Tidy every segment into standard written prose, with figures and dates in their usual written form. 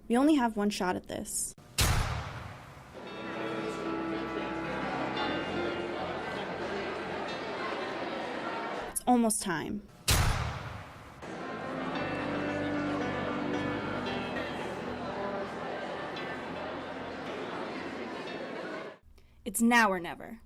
We only have one shot at this. It's almost time. It's now or never.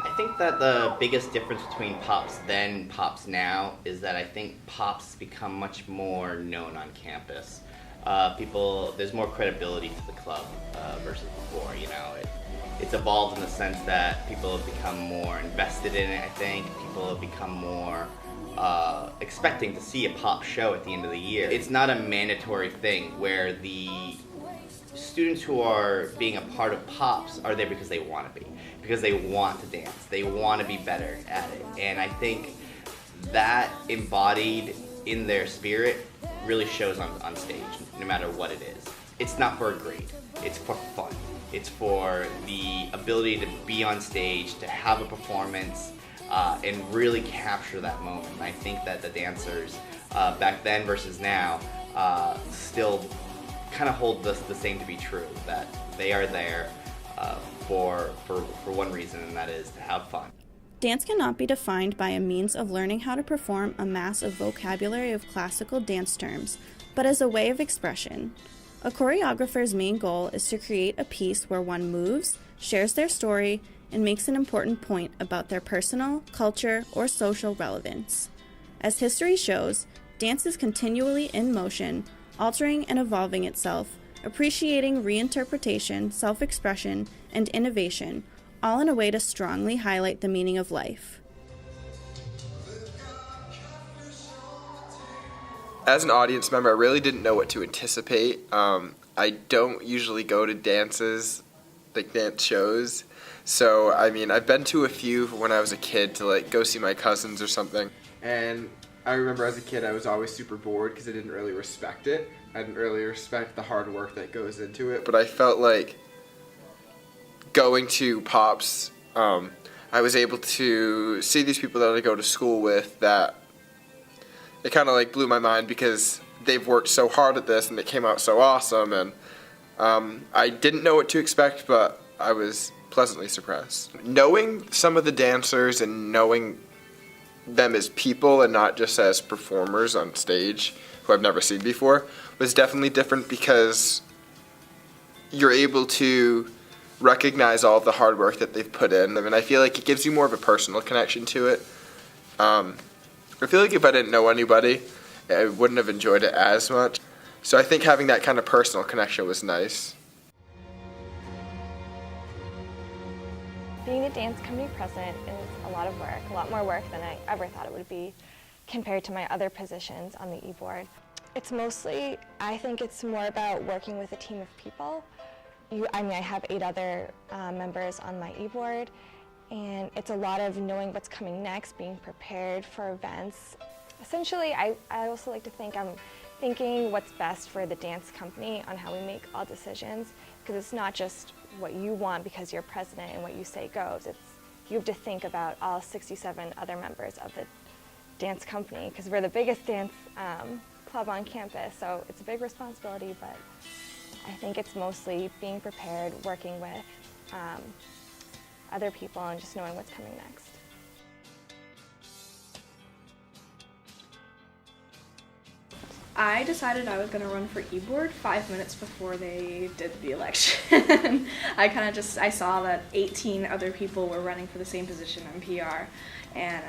I think that the biggest difference between Pops then and Pops now is that I think Pops become much more known on campus. There's more credibility to the club versus before. It's evolved in the sense that people have become more invested in it. I think people have become more expecting to see a Pop show at the end of the year. It's not a mandatory thing where the students who are being a part of Pops are there because they want to be, because they want to dance, they want to be better at it. And I think that embodied in their spirit really shows on stage, no matter what it is. It's not for a grade, it's for fun. It's for the ability to be on stage, to have a performance, and really capture that moment. And I think that the dancers back then versus now still kind of hold the same to be true, that they are there for one reason, and that is to have fun. Dance cannot be defined by a means of learning how to perform a massive vocabulary of classical dance terms, but as a way of expression. A choreographer's main goal is to create a piece where one moves, shares their story, and makes an important point about their personal, culture, or social relevance. As history shows, dance is continually in motion, altering and evolving itself, appreciating reinterpretation, self-expression, and innovation, all in a way to strongly highlight the meaning of life. As an audience member, I really didn't know what to anticipate. I don't usually go to dances, like dance shows. So, I've been to a few when I was a kid to go see my cousins or something. And I remember as a kid I was always super bored because I didn't really respect it. I didn't really respect the hard work that goes into it. But I felt like going to Pops, I was able to see these people that I go to school with that it kind of blew my mind because they've worked so hard at this and it came out so awesome. And I didn't know what to expect, but I was pleasantly surprised. Knowing some of the dancers and knowing them as people and not just as performers on stage who I've never seen before was definitely different because you're able to recognize all of the hard work that they've put in. I feel like it gives you more of a personal connection to it. I feel like if I didn't know anybody, I wouldn't have enjoyed it as much. So I think having that kind of personal connection was nice. Being the dance company president is a lot of work, a lot more work than I ever thought it would be compared to my other positions on the e-board. It's mostly, I think it's more about working with a team of people. I have 8 other members on my e-board, and it's a lot of knowing what's coming next, being prepared for events. Essentially, I also like to think I'm thinking what's best for the dance company on how we make all decisions, because it's not just what you want because you're president and what you say goes. You have to think about all 67 other members of the dance company, because we're the biggest dance club on campus, so it's a big responsibility, but I think it's mostly being prepared, working with other people, and just knowing what's coming next. I decided I was going to run for e-board 5 minutes before they did the election. I saw that 18 other people were running for the same position on PR, and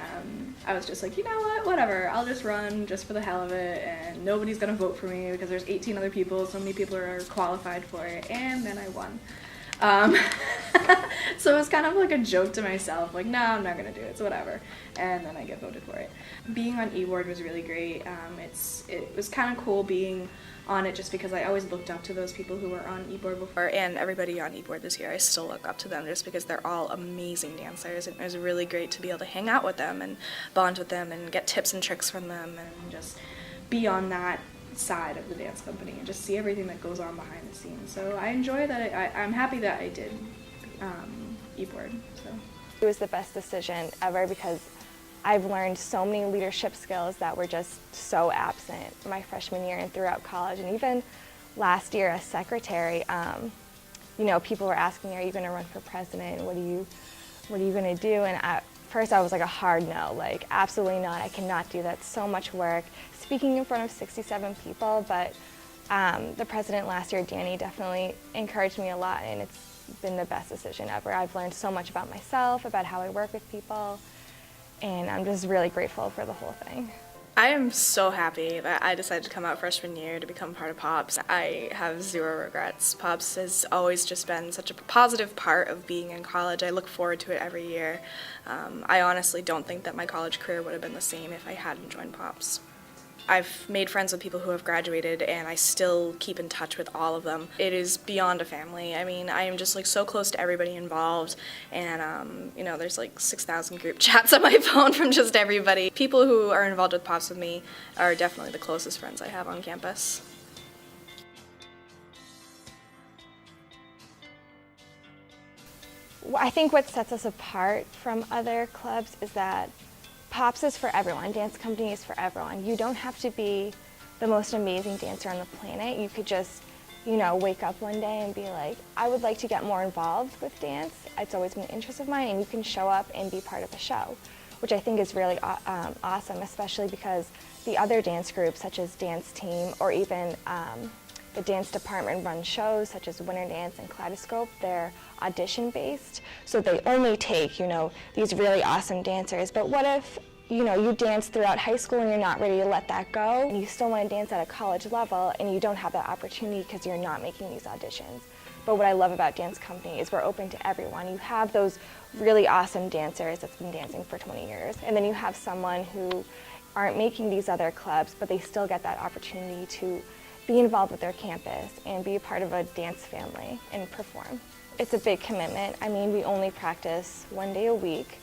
I was just like, you know what, whatever, I'll just run just for the hell of it, and nobody's going to vote for me because there's 18 other people, so many people are qualified for it, and then I won. So it was kind of like a joke to myself, like, no, I'm not going to do it, so whatever. And then I get voted for it. Being on e-board was really great. It was kind of cool being on it just because I always looked up to those people who were on e-board before, and everybody on e-board this year, I still look up to them just because they're all amazing dancers, and it was really great to be able to hang out with them and bond with them and get tips and tricks from them and just be on that side of the dance company and just see everything that goes on behind the scenes. So I enjoy that. I'm happy that I did e-board. So it was the best decision ever because I've learned so many leadership skills that were just so absent my freshman year and throughout college. And even last year as secretary, people were asking me, are you going to run for president? What are you going to do? And at first I was like a hard no, like absolutely not. I cannot do that. It's so much work. Speaking in front of 67 people, but the president last year, Danny, definitely encouraged me a lot, and it's been the best decision ever. I've learned so much about myself, about how I work with people, and I'm just really grateful for the whole thing. I am so happy that I decided to come out freshman year to become part of POPs. I have zero regrets. POPs has always just been such a positive part of being in college. I look forward to it every year. I honestly don't think that my college career would have been the same if I hadn't joined POPs. I've made friends with people who have graduated, and I still keep in touch with all of them. It is beyond a family. I mean, I am just like so close to everybody involved, and there's like 6,000 group chats on my phone from just everybody. People who are involved with POPs with me are definitely the closest friends I have on campus. I think what sets us apart from other clubs is that POPs is for everyone. Dance company is for everyone. You don't have to be the most amazing dancer on the planet. You could just, wake up one day and be like, I would like to get more involved with dance. It's always been an interest of mine, and you can show up and be part of a show, which I think is really awesome, especially because the other dance groups, such as Dance Team, or even the dance department run shows such as Winter Dance and Kaleidoscope, they're audition based, so they only take, these really awesome dancers. But what if, you dance throughout high school and you're not ready to let that go, and you still want to dance at a college level and you don't have that opportunity because you're not making these auditions? But what I love about Dance Company is we're open to everyone. You have those really awesome dancers that's been dancing for 20 years, and then you have someone who aren't making these other clubs, but they still get that opportunity to be involved with their campus and be a part of a dance family and perform. It's a big commitment. I mean, we only practice one day a week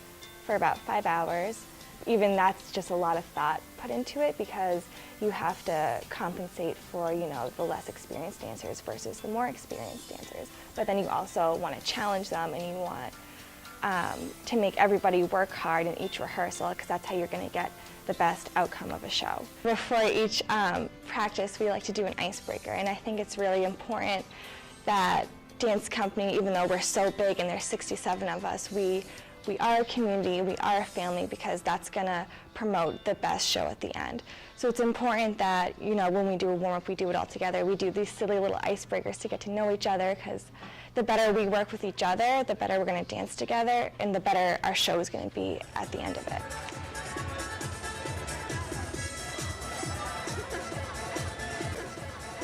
for about 5 hours. Even that's just a lot of thought put into it, because you have to compensate for, the less experienced dancers versus the more experienced dancers. But then you also want to challenge them, and you want to make everybody work hard in each rehearsal, because that's how you're going to get the best outcome of a show. Before each practice, we like to do an icebreaker, and I think it's really important that Dance Company, even though we're so big and there's 67 of us, we are a community, we are a family, because that's going to promote the best show at the end. So it's important that, when we do a warm-up, we do it all together. We do these silly little icebreakers to get to know each other, because the better we work with each other, the better we're going to dance together, and the better our show is going to be at the end of it.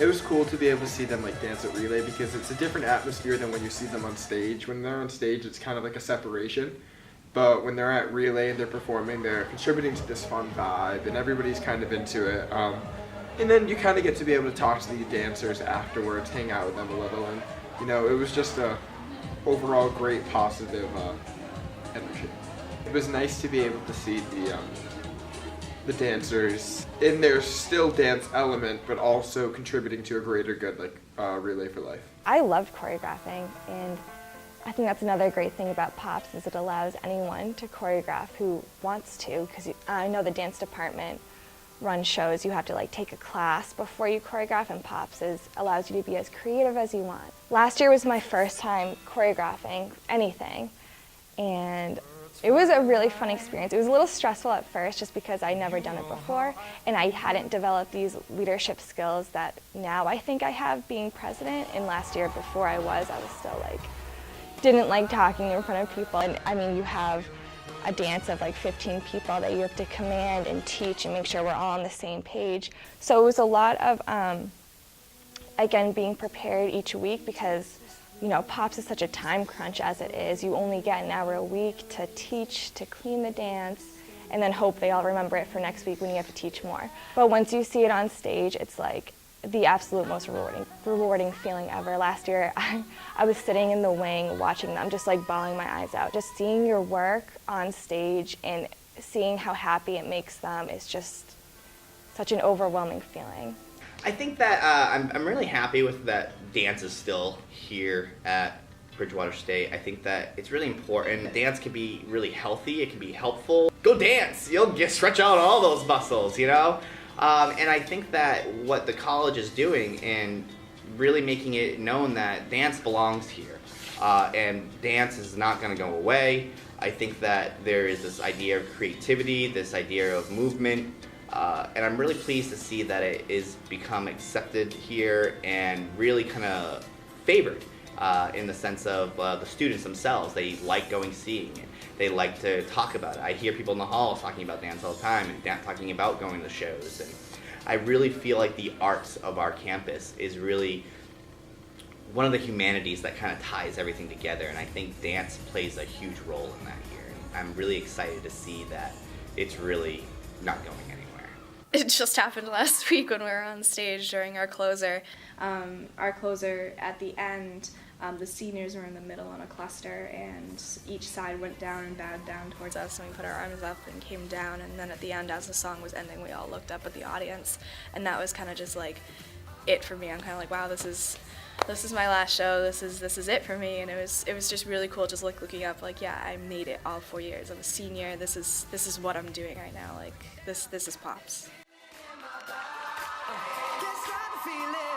It was cool to be able to see them dance at relay, because it's a different atmosphere than when you see them on stage. When they're on stage, it's kind of like a separation. But when they're at relay and they're performing, they're contributing to this fun vibe, and everybody's kind of into it. And then you kind of get to be able to talk to the dancers afterwards, hang out with them a little, and it was just a overall great positive energy. It was nice to be able to see the dancers in their still dance element, but also contributing to a greater good, Relay for Life. I loved choreographing, and I think that's another great thing about POPs is it allows anyone to choreograph who wants to, because I know the dance department run shows, you have to take a class before you choreograph, and POPs allows you to be as creative as you want. Last year was my first time choreographing anything, and it was a really fun experience. It was a little stressful at first just because I'd never done it before, and I hadn't developed these leadership skills that now I think I have being president. And last year, before I was still didn't like talking in front of people. And I mean, you have a dance of 15 people that you have to command and teach and make sure we're all on the same page. So it was a lot of, again, being prepared each week, because POPs is such a time crunch as it is. You only get an hour a week to teach, to clean the dance, and then hope they all remember it for next week when you have to teach more. But once you see it on stage, it's the absolute most rewarding feeling ever. Last year, I was sitting in the wing watching them, just bawling my eyes out. Just seeing your work on stage and seeing how happy it makes them is just such an overwhelming feeling. I think that I'm really happy with that dance is still here at Bridgewater State. I think that it's really important. Dance can be really healthy. It can be helpful. Go dance. You'll stretch out all those muscles, you know? And I think that what the college is doing and really making it known that dance belongs here. And dance is not going to go away. I think that there is this idea of creativity, this idea of movement, and I'm really pleased to see that it is become accepted here and really kind of favored in the sense of the students themselves. They like going seeing it. They like to talk about it. I hear people in the halls talking about dance all the time and talking about going to shows. And I really feel like the arts of our campus is really one of the humanities that kind of ties everything together, and I think dance plays a huge role in that here. And I'm really excited to see that it's really not going anywhere. It just happened last week when we were on stage during our closer. Our closer, at the end, the seniors were in the middle on a cluster, and each side went down and bowed down towards us, and we put our arms up and came down, and then at the end, as the song was ending, we all looked up at the audience, and that was kind of just like it for me. I'm kind of like, wow, this is my last show. This is it for me, and it was just really cool, just like looking up, like, yeah, I made it all 4 years. I'm a senior. This is what I'm doing right now. Like this is Pops. Feeling